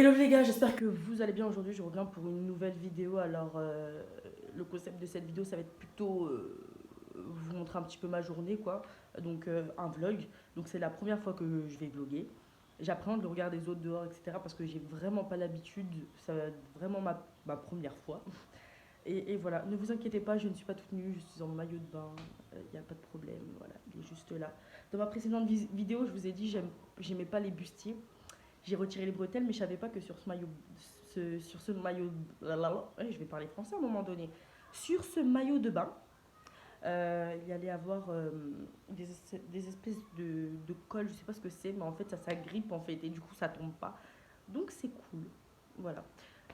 Hello les gars, j'espère que vous allez bien. Aujourd'hui je reviens pour une nouvelle vidéo. Alors le concept de cette vidéo ça va être plutôt vous montrer un petit peu ma journée quoi. Donc un vlog. Donc c'est la première fois que je vais vlogger. J'apprends le regard des autres dehors etc. parce que j'ai vraiment pas l'habitude. Ça va être vraiment ma première fois. Et voilà, ne vous inquiétez pas, je ne suis pas toute nue, je suis en maillot de bain, il n'y a pas de problème, voilà, il est juste là. Dans ma précédente vidéo, je vous ai dit j'aimais pas les bustiers. J'ai retiré les bretelles, mais je savais pas que sur ce maillot, je vais parler français à un moment donné. Sur ce maillot de bain, il y allait avoir des espèces de colle, je sais pas ce que c'est, mais en fait ça s'agrippe en fait et du coup ça tombe pas. Donc c'est cool, voilà.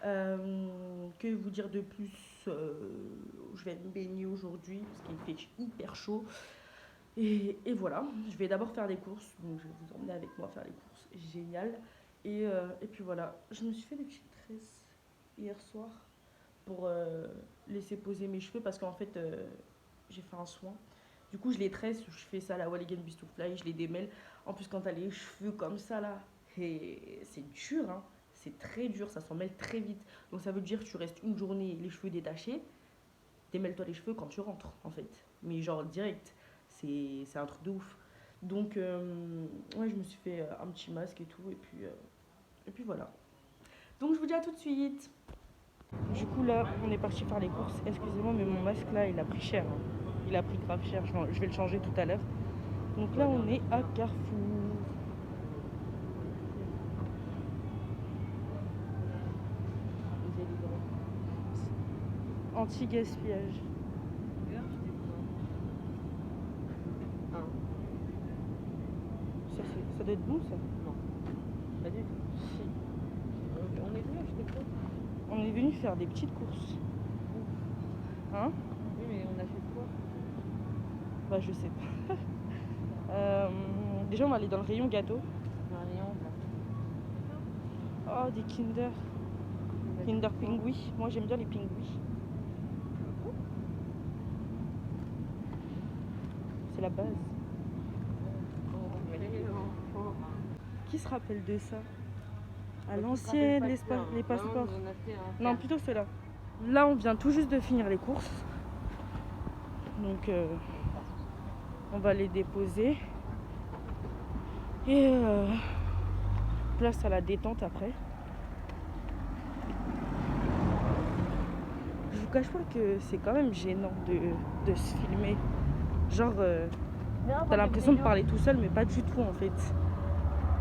Que vous dire de plus? Je vais me baigner aujourd'hui parce qu'il fait hyper chaud. Et voilà, je vais d'abord faire les courses, donc je vais vous emmener avec moi faire les courses, génial. Et puis voilà, je me suis fait des petites tresses hier soir pour laisser poser mes cheveux parce qu'en fait j'ai fait un soin. Du coup je les tresse, je fais ça à la Walligan Bistouffly, je les démêle. En plus quand t'as les cheveux comme ça là, et c'est dur hein, c'est très dur, ça s'en mêle très vite. Donc ça veut dire que tu restes une journée les cheveux détachés, démêle-toi les cheveux quand tu rentres en fait. Mais genre direct, c'est un truc de ouf. Donc ouais, je me suis fait un petit masque et tout, et puis voilà. Donc je vous dis à tout de suite. Du coup là, on est parti faire les courses. Excusez-moi, mais mon masque là, il a pris cher, hein. Il a pris grave cher, je vais le changer tout à l'heure. Donc là, on est à Carrefour. Anti-gaspillage. Ça doit être bon ça? Non, pas du tout. Si. On est venu acheter quoi? On est venu faire des petites courses. Hein? Oui, mais on achète quoi? Bah je sais pas. Déjà on va aller dans le rayon gâteau. Un rayon, Oh des Kinder. Kinder Pingui. Moi j'aime bien les pingouis. C'est la base. Qui se rappelle de ça? À l'ancienne, les passeports. Non, plutôt ceux-là. Là, on vient tout juste de finir les courses. Donc, on va les déposer. Et place à la détente après. Je vous cache pas que c'est quand même gênant de se filmer. Genre, t'as l'impression de parler tout seul, mais pas du tout en fait.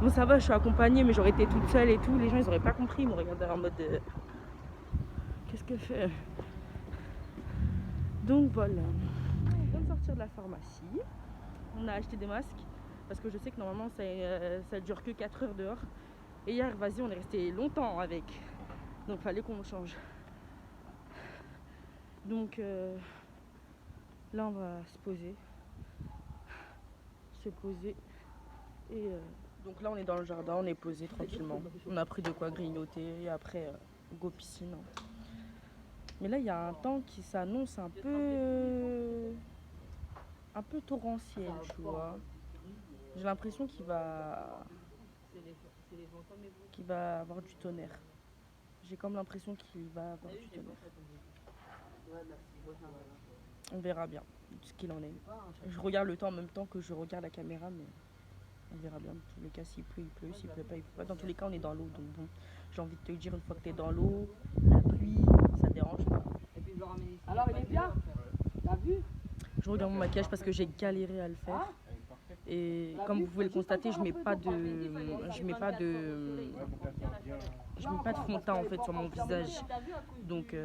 Bon, ça va, je suis accompagnée, mais j'aurais été toute seule et tout. Les gens, ils auraient pas compris. Ils me regardaient en mode qu'est-ce qu'elle fait? Donc voilà. On vient de sortir de la pharmacie. On a acheté des masques parce que je sais que normalement ça dure que 4 heures dehors. Et hier, vas-y, on est resté longtemps avec. Donc fallait qu'on change. Donc là, on va se poser. Et donc là, on est dans le jardin, on est posé tranquillement. On a pris de quoi grignoter et après, go piscine. Mais là, il y a un temps qui s'annonce un peu torrentiel, tu vois. J'ai l'impression qu'il va avoir du tonnerre. J'ai comme l'impression qu'il va avoir du tonnerre. On verra bien ce qu'il en est. Je regarde le temps en même temps que je regarde la caméra, mais on verra bien. Dans tous les cas, s'il pleut, il pleut. S'il pleut pas, il pleut pas. Dans tous les cas, on est dans l'eau. Donc bon, j'ai envie de te dire, une fois que t'es dans l'eau, la pluie, ça dérange pas. alors, il est bien. T'as vu? Je regarde mon maquillage parce que j'ai galéré à le faire. Et comme vous pouvez le constater, je mets pas de fond de teint en fait sur mon visage. Donc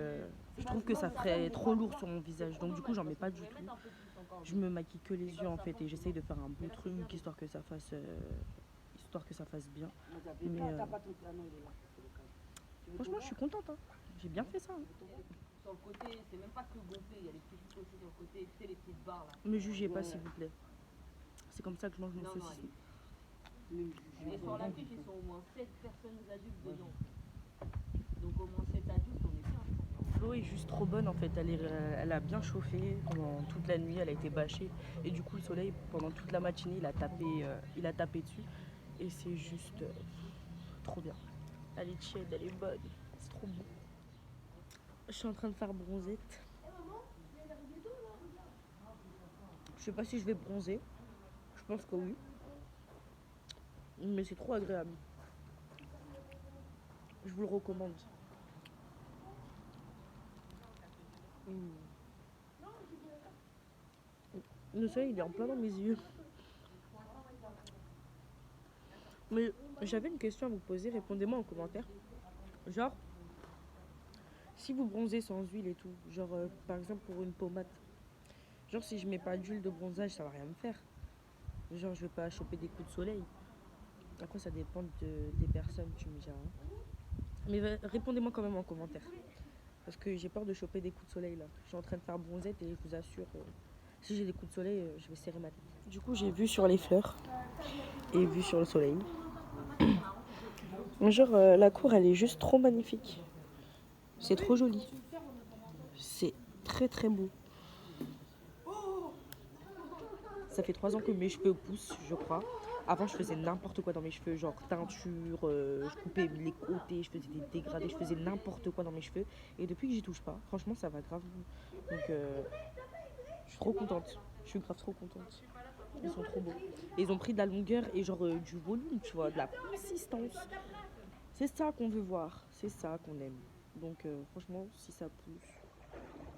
je trouve que ça ferait trop lourd sur mon visage. Donc du coup, j'en mets pas du tout. Je me maquille que les yeux en fait et j'essaye de faire un beau truc histoire que ça fasse bien. Mais franchement, je suis contente. Hein. J'ai bien fait ça. Hein. Sur le côté, c'est même pas que gonflé, il y a les petits trucs aussi sur le côté, tu sais, les petites barres là. Me jugez pas s'il vous plaît. C'est comme ça que je mange mes saucisses. Et sur la fiche, ils sont au moins 7 personnes adultes dedans. Donc au moins 7 adultes, on est bien. L'eau est juste trop bonne en fait, elle a bien chauffé pendant toute la nuit, elle a été bâchée. Et du coup le soleil pendant toute la matinée il a tapé dessus. Et c'est juste trop bien. Elle est tiède, elle est bonne. C'est trop bon. Je suis en train de faire bronzette. Je sais pas si je vais bronzer. Je pense que oui. Mais c'est trop agréable. Je vous le recommande. Le soleil, il est en plein dans mes yeux. Mais j'avais une question à vous poser. Répondez-moi en commentaire. Genre, si vous bronzez sans huile et tout, genre par exemple pour une pommade, genre si je mets pas d'huile de bronzage, ça va rien me faire. Genre je vais pas choper des coups de soleil. Après ça dépend des personnes, tu me diras. Mais répondez-moi quand même en commentaire. Parce que j'ai peur de choper des coups de soleil là. Je suis en train de faire bronzette et je vous assure, si j'ai des coups de soleil, je vais serrer ma tête. Du coup j'ai vu sur les fleurs et vu sur le soleil. Genre la cour elle est juste trop magnifique. C'est trop joli. C'est très très beau. Ça fait 3 ans que mes cheveux poussent, je crois. Avant, je faisais n'importe quoi dans mes cheveux, genre teinture, je coupais les côtés, je faisais des dégradés, je faisais n'importe quoi dans mes cheveux. Et depuis que j'y touche pas, franchement, ça va grave. Donc, je suis trop contente. Je suis grave trop contente. Ils sont trop beaux. Et ils ont pris de la longueur et genre du volume, tu vois, de la consistance. C'est ça qu'on veut voir, c'est ça qu'on aime. Donc, franchement, si ça pousse,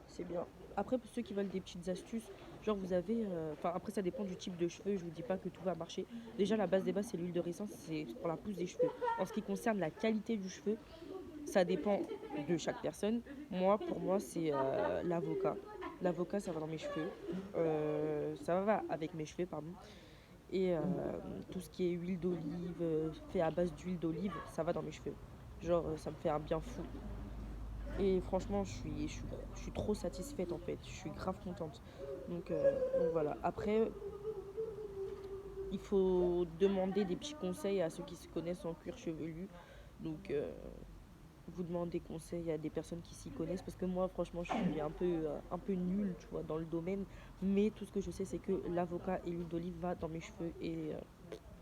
c'est bien. Après, pour ceux qui veulent des petites astuces, genre vous avez... Enfin, après, ça dépend du type de cheveux. Je vous dis pas que tout va marcher. Déjà, la base des bases, c'est l'huile de ricin. C'est pour la pousse des cheveux. En ce qui concerne la qualité du cheveu, ça dépend de chaque personne. Moi, pour moi, c'est l'avocat. L'avocat, ça va dans mes cheveux. Ça va avec mes cheveux, pardon. Et tout ce qui est huile d'olive, fait à base d'huile d'olive, ça va dans mes cheveux. Genre, ça me fait un bien fou. Et franchement, je suis trop satisfaite en fait. Je suis grave contente. Donc voilà. Après, il faut demander des petits conseils à ceux qui se connaissent en cuir chevelu. Donc, vous demandez conseil à des personnes qui s'y connaissent. Parce que moi, franchement, je suis un peu nulle, tu vois, dans le domaine. Mais tout ce que je sais, c'est que l'avocat et l'huile d'olive va dans mes cheveux. Et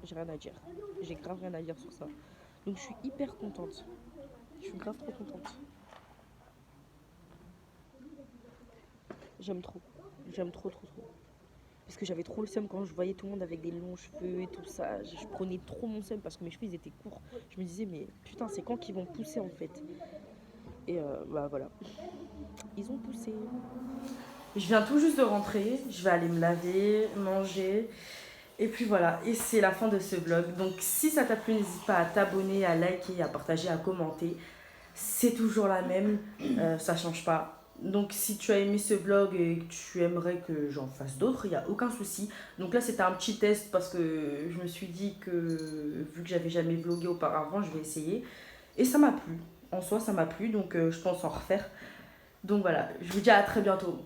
j'ai rien à dire. J'ai grave rien à dire sur ça. Donc, je suis hyper contente. Je suis grave trop contente. J'aime trop. J'aime trop, trop, trop. Parce que j'avais trop le seum quand je voyais tout le monde avec des longs cheveux et tout ça. Je prenais trop mon seum parce que mes cheveux ils étaient courts. Je me disais, mais putain, c'est quand qu'ils vont pousser en fait. Et bah voilà. Ils ont poussé. Je viens tout juste de rentrer. Je vais aller me laver, manger. Et puis voilà. Et c'est la fin de ce vlog. Donc si ça t'a plu, n'hésite pas à t'abonner, à liker, à partager, à commenter. C'est toujours la même. Ça change pas. Donc si tu as aimé ce vlog et que tu aimerais que j'en fasse d'autres, il n'y a aucun souci. Donc là c'était un petit test parce que je me suis dit que vu que j'avais jamais vlogué auparavant, je vais essayer. Et ça m'a plu. En soi ça m'a plu, donc je pense en refaire. Donc voilà, je vous dis à très bientôt.